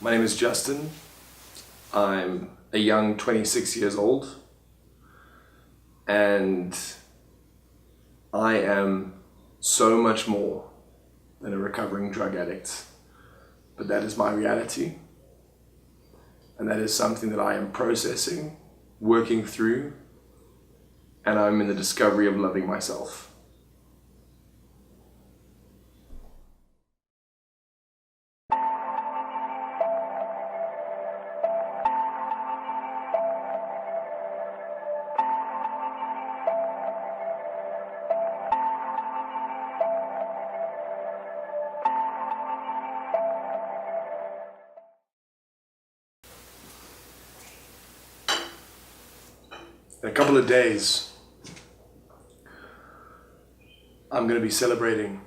My name is Justin. I'm a young 26 years old, and I am so much more than a recovering drug addict, but that is my reality, and that is something that I am processing, working through, and I'm in the discovery of loving myself. In a couple of days, I'm going to be celebrating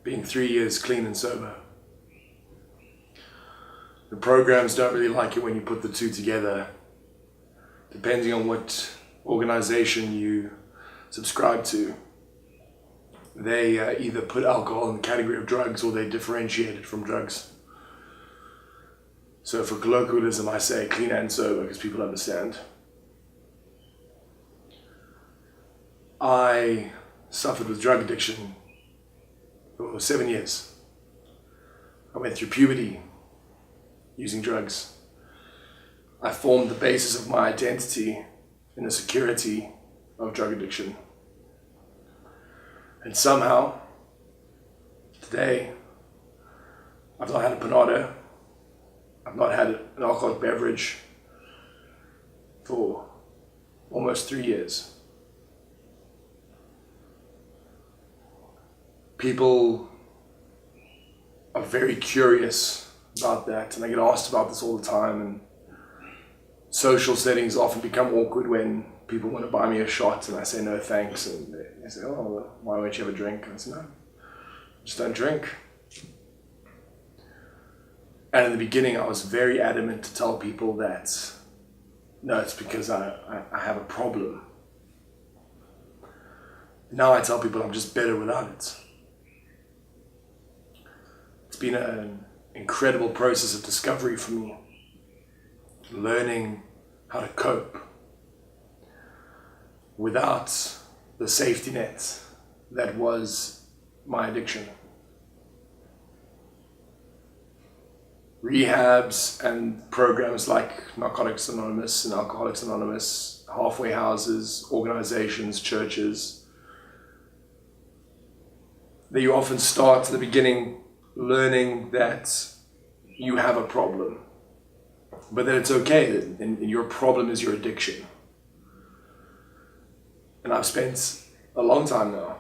being 3 years clean and sober. The programs don't really like it when you put the two together, depending on what organization you subscribe to. They either put alcohol in the category of drugs or they differentiate it from drugs. So for colloquialism, I say clean and sober because people understand. I suffered with drug addiction for 7 years. I went through puberty using drugs. I formed the basis of my identity in the security of drug addiction. And somehow, today, I've not had a panada, I've not had an alcoholic beverage for almost 3 years. People are very curious about that, and I get asked about this all the time, and social settings often become awkward when people want to buy me a shot and I say no thanks, and they say, oh, why won't you have a drink? And I say, no, just don't drink. And in the beginning I was very adamant to tell people that no, it's because I have a problem. Now I tell people I'm just better without it. It's been an incredible process of discovery for me, learning how to cope without the safety net that was my addiction. Rehabs and programs like Narcotics Anonymous and Alcoholics Anonymous, halfway houses, organizations, churches, that you often start at the beginning learning that you have a problem, but that it's okay, and your problem is your addiction. And I've spent a long time now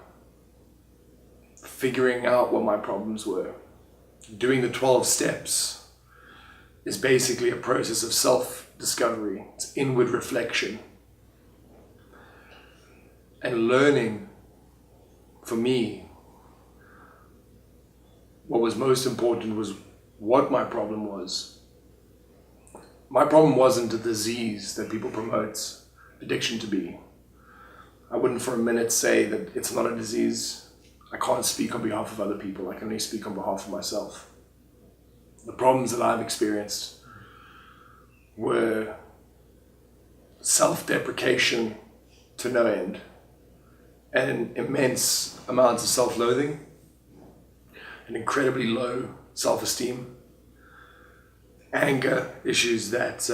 figuring out what my problems were. Doing the 12 steps is basically a process of self-discovery. It's inward reflection. And learning, for me, what was most important was what my problem was. My problem wasn't a disease that people promote addiction to be. I wouldn't for a minute say that it's not a disease. I can't speak on behalf of other people. I can only speak on behalf of myself. The problems that I've experienced were self-deprecation to no end, and immense amounts of self-loathing, an incredibly low self-esteem, anger issues that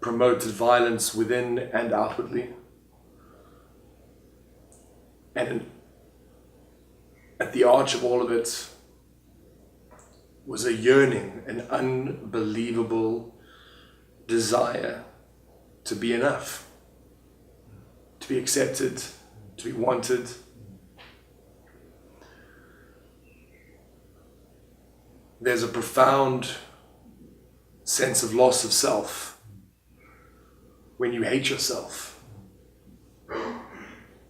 promoted violence within and outwardly, and at the arch of all of it was a yearning, an unbelievable desire to be enough, to be accepted, to be wanted. There's a profound sense of loss of self when you hate yourself.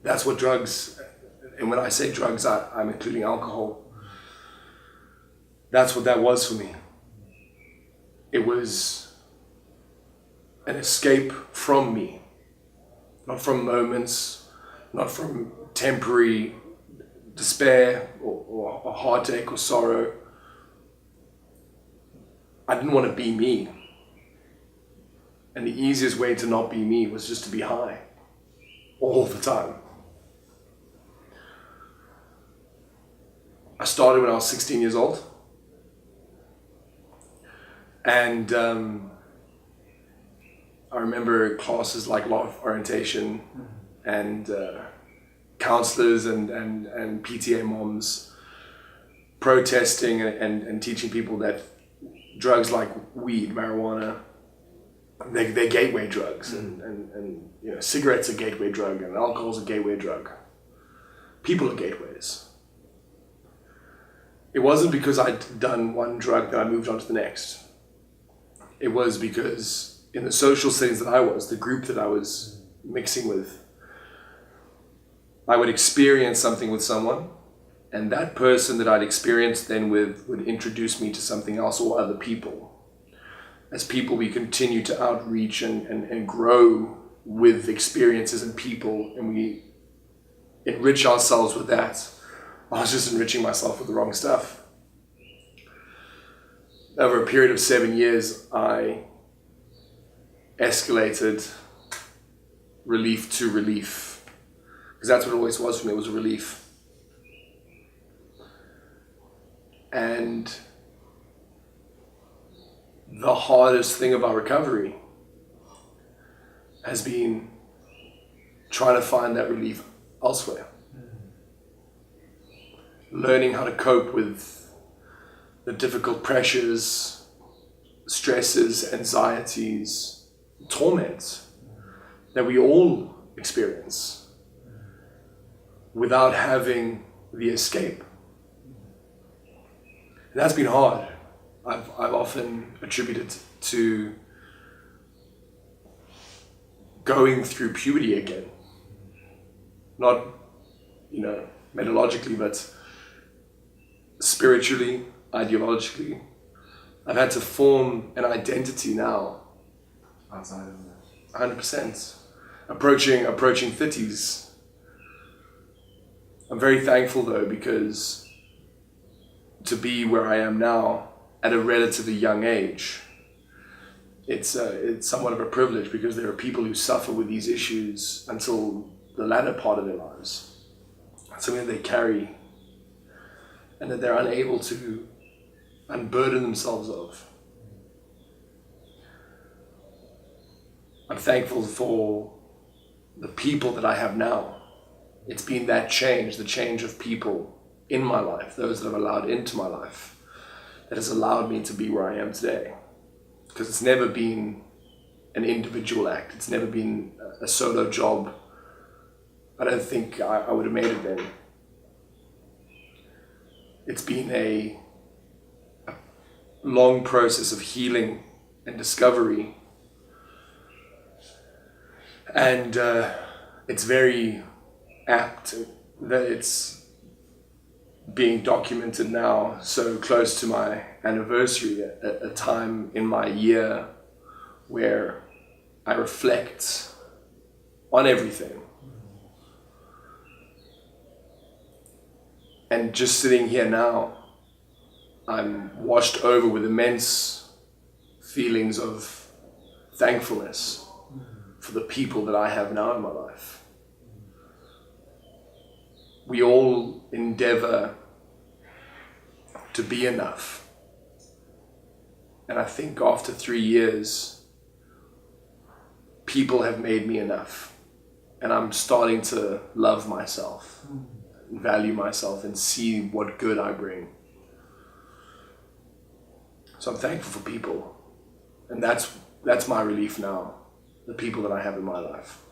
That's what drugs, and when I say drugs, I'm including alcohol. That's what that was for me. It was an escape from me, not from moments, not from temporary despair or heartache or sorrow, I didn't want to be me. And the easiest way to not be me was just to be high all the time. I started when I was 16 years old. And I remember classes like life orientation and counselors and PTA moms protesting and teaching people that drugs like weed, marijuana, they're gateway drugs, and you know, cigarettes are a gateway drug, and alcohol's a gateway drug. People are gateways. It wasn't because I'd done one drug that I moved on to the next. It was because in the social settings that I was, the group that I was mixing with, I would experience something with someone, and that person that I'd experienced then with would introduce me to something else or other people. As people, we continue to outreach and grow with experiences and people, and we enrich ourselves with that. I was just enriching myself with the wrong stuff. Over a period of 7 years, I escalated relief to relief, because that's what it always was for me, it was a relief. And the hardest thing about recovery has been trying to find that relief elsewhere. Learning how to cope with the difficult pressures, stresses, anxieties, torments that we all experience without having the escape. And that's been hard. I've often attributed to going through puberty again. Not, you know, methodologically, but spiritually, ideologically. I've had to form an identity now. Outside of that. 100%. Approaching 30s. I'm very thankful though, because to be where I am now at a relatively young age, it's somewhat of a privilege, because there are people who suffer with these issues until the latter part of their lives. It's something that they carry and that they're unable to unburden themselves of. I'm thankful for the people that I have now. It's been that change, the change of people in my life, those that I've allowed into my life, that has allowed me to be where I am today. Because it's never been an individual act. It's never been a solo job. I don't think I would have made it then. It's been a long process of healing and discovery. And it's very apt that it's being documented now, so close to my anniversary, a time in my year where I reflect on everything. And just sitting here now, I'm washed over with immense feelings of thankfulness for the people that I have now in my life. We all endeavor to be enough. And I think after 3 years, people have made me enough. And I'm starting to love myself, and value myself, and see what good I bring. So I'm thankful for people. And that's my relief now, the people that I have in my life.